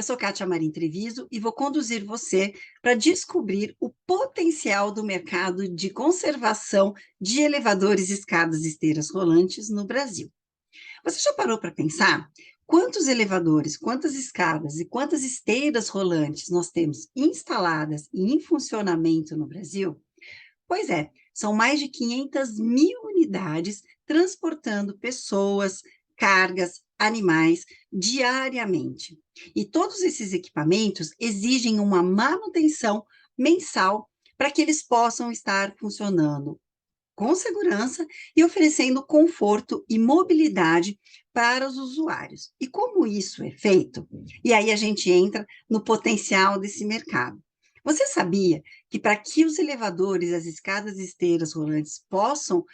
sou Kátia Marim Treviso e vou conduzir você para descobrir o potencial do mercado de conservação de elevadores, escadas e esteiras rolantes no Brasil. Você já parou para pensar quantos elevadores, quantas escadas e quantas esteiras rolantes nós temos instaladas e em funcionamento no Brasil? Pois é, são mais de 500 mil unidades transportando pessoas, cargas, animais diariamente. E todos esses equipamentos exigem uma manutenção mensal para que eles possam estar funcionando com segurança e oferecendo conforto e mobilidade para os usuários. E como isso é feito? E aí a gente entra no potencial desse mercado. Você sabia que para que os elevadores, as escadas e esteiras rolantes possam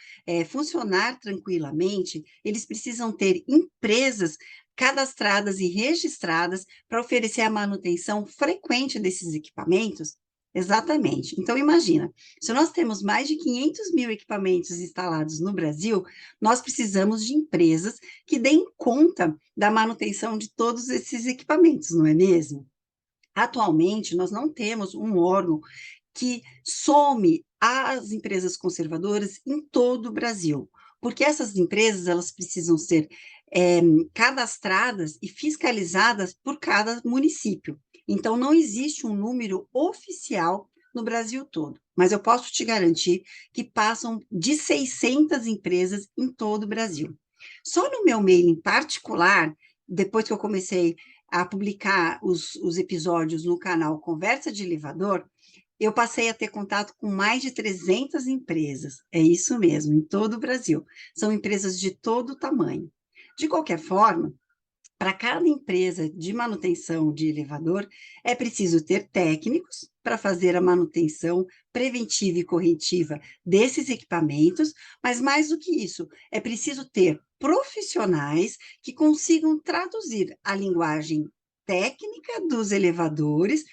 funcionar tranquilamente, eles precisam ter empresas cadastradas e registradas para oferecer a manutenção frequente desses equipamentos? Exatamente. Então, imagina, se nós temos mais de 500 mil equipamentos instalados no Brasil, nós precisamos de empresas que deem conta da manutenção de todos esses equipamentos, não é mesmo? Atualmente, nós não temos um órgão que some as empresas conservadoras em todo o Brasil, porque essas empresas elas precisam ser cadastradas e fiscalizadas por cada município. Então, não existe um número oficial no Brasil todo, mas eu posso te garantir que passam de 600 empresas em todo o Brasil. Só no meu meio em particular, depois que eu comecei a publicar os episódios no canal Conversa de Elevador, eu passei a ter contato com mais de 300 empresas. É isso mesmo, em todo o Brasil. São empresas de todo tamanho. De qualquer forma, para cada empresa de manutenção de elevador, é preciso ter técnicos para fazer a manutenção preventiva e corretiva desses equipamentos, mas mais do que isso, é preciso ter profissionais que consigam traduzir a linguagem técnica dos elevadores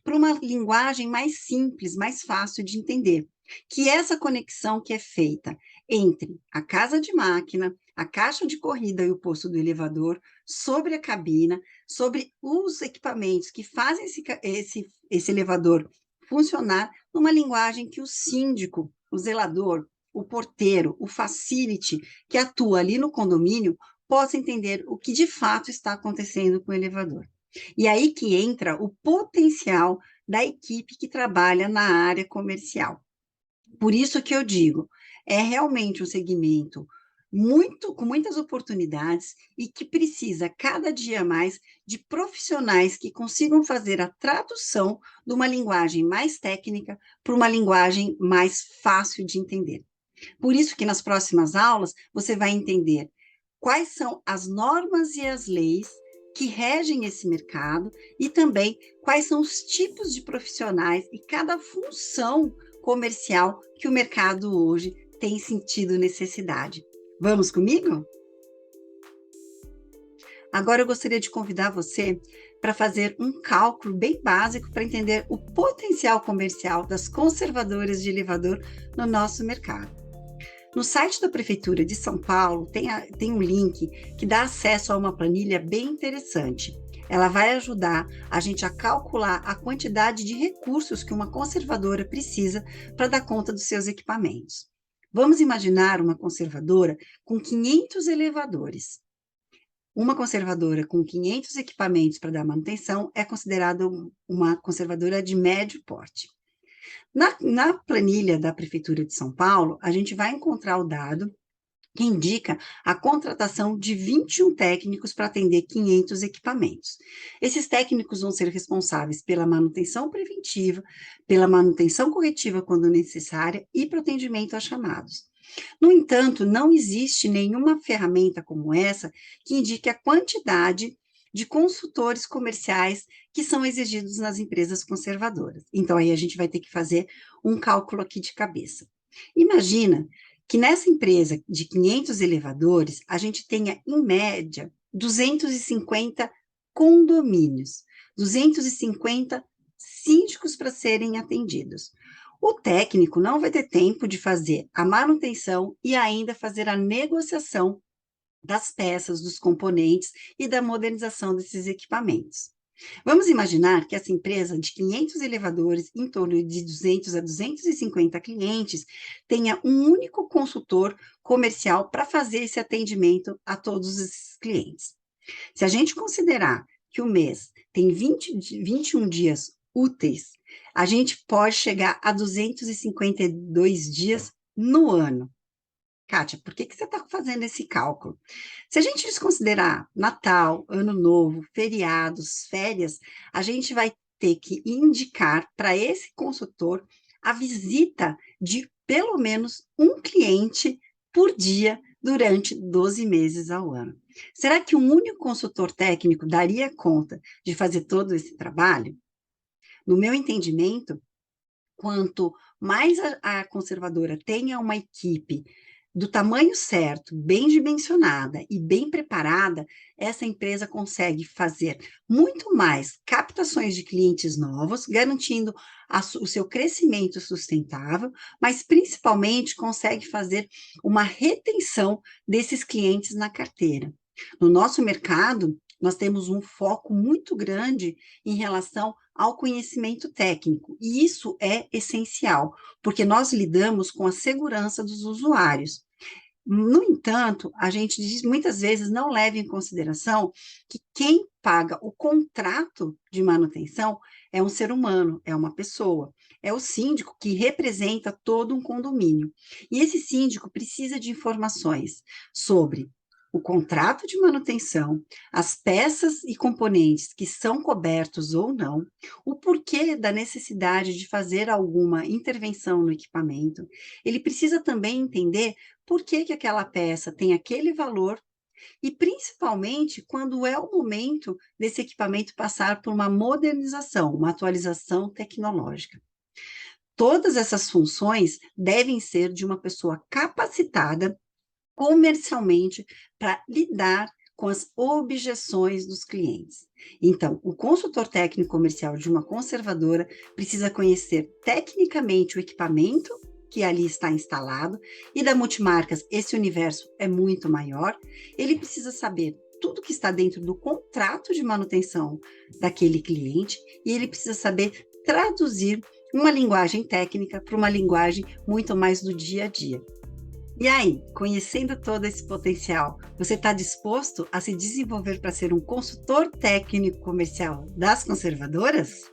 para uma linguagem mais simples, mais fácil de entender. Que essa conexão que é feita entre a casa de máquina, a caixa de corrida e o posto do elevador, sobre a cabina, sobre os equipamentos que fazem esse elevador funcionar numa linguagem que o síndico, o zelador, o porteiro, o facility que atua ali no condomínio possa entender o que de fato está acontecendo com o elevador. E aí que entra o potencial da equipe que trabalha na área comercial. Por isso que eu digo, é realmente um segmento com muitas oportunidades e que precisa cada dia mais de profissionais que consigam fazer a tradução de uma linguagem mais técnica para uma linguagem mais fácil de entender. Por isso que nas próximas aulas você vai entender quais são as normas e as leis que regem esse mercado e também quais são os tipos de profissionais e cada função comercial que o mercado hoje tem sentido necessidade. Vamos comigo? Agora eu gostaria de convidar você para fazer um cálculo bem básico para entender o potencial comercial das conservadoras de elevador no nosso mercado. No site da Prefeitura de São Paulo tem um link que dá acesso a uma planilha bem interessante. Ela vai ajudar a gente a calcular a quantidade de recursos que uma conservadora precisa para dar conta dos seus equipamentos. Vamos imaginar uma conservadora com 500 elevadores. Uma conservadora com 500 equipamentos para dar manutenção é considerada uma conservadora de médio porte. Na planilha da Prefeitura de São Paulo, a gente vai encontrar o dado que indica a contratação de 21 técnicos para atender 500 equipamentos. Esses técnicos vão ser responsáveis pela manutenção preventiva, pela manutenção corretiva quando necessária e para o atendimento a chamados. No entanto, não existe nenhuma ferramenta como essa que indique a quantidade de consultores comerciais que são exigidos nas empresas conservadoras. Então, aí a gente vai ter que fazer um cálculo aqui de cabeça. Imagina que nessa empresa de 500 elevadores, a gente tenha, em média, 250 condomínios, 250 síndicos para serem atendidos. O técnico não vai ter tempo de fazer a manutenção e ainda fazer a negociação das peças, dos componentes e da modernização desses equipamentos. Vamos imaginar que essa empresa de 500 elevadores, em torno de 200 a 250 clientes, tenha um único consultor comercial para fazer esse atendimento a todos esses clientes. Se a gente considerar que o mês tem 21 dias úteis, a gente pode chegar a 252 dias no ano. Kátia, por que você está fazendo esse cálculo? Se a gente desconsiderar Natal, Ano Novo, feriados, férias, a gente vai ter que indicar para esse consultor a visita de pelo menos um cliente por dia durante 12 meses ao ano. Será que um único consultor técnico daria conta de fazer todo esse trabalho? No meu entendimento, quanto mais a conservadora tenha uma equipe do tamanho certo, bem dimensionada e bem preparada, essa empresa consegue fazer muito mais captações de clientes novos, garantindo o seu crescimento sustentável, mas principalmente consegue fazer uma retenção desses clientes na carteira. No nosso mercado, nós temos um foco muito grande em relação ao conhecimento técnico, e isso é essencial, porque nós lidamos com a segurança dos usuários. No entanto, a gente diz, muitas vezes não leva em consideração que quem paga o contrato de manutenção é um ser humano, é uma pessoa, é o síndico que representa todo um condomínio. E esse síndico precisa de informações sobre o contrato de manutenção, as peças e componentes que são cobertos ou não, o porquê da necessidade de fazer alguma intervenção no equipamento. Ele precisa também entender por que aquela peça tem aquele valor e, principalmente, quando é o momento desse equipamento passar por uma modernização, uma atualização tecnológica. Todas essas funções devem ser de uma pessoa capacitada comercialmente para lidar com as objeções dos clientes. Então, o consultor técnico comercial de uma conservadora precisa conhecer tecnicamente o equipamento que ali está instalado, e da Multimarcas esse universo é muito maior. Ele precisa saber tudo que está dentro do contrato de manutenção daquele cliente, e ele precisa saber traduzir uma linguagem técnica para uma linguagem muito mais do dia a dia. E aí, conhecendo todo esse potencial, você está disposto a se desenvolver para ser um consultor técnico comercial das conservadoras?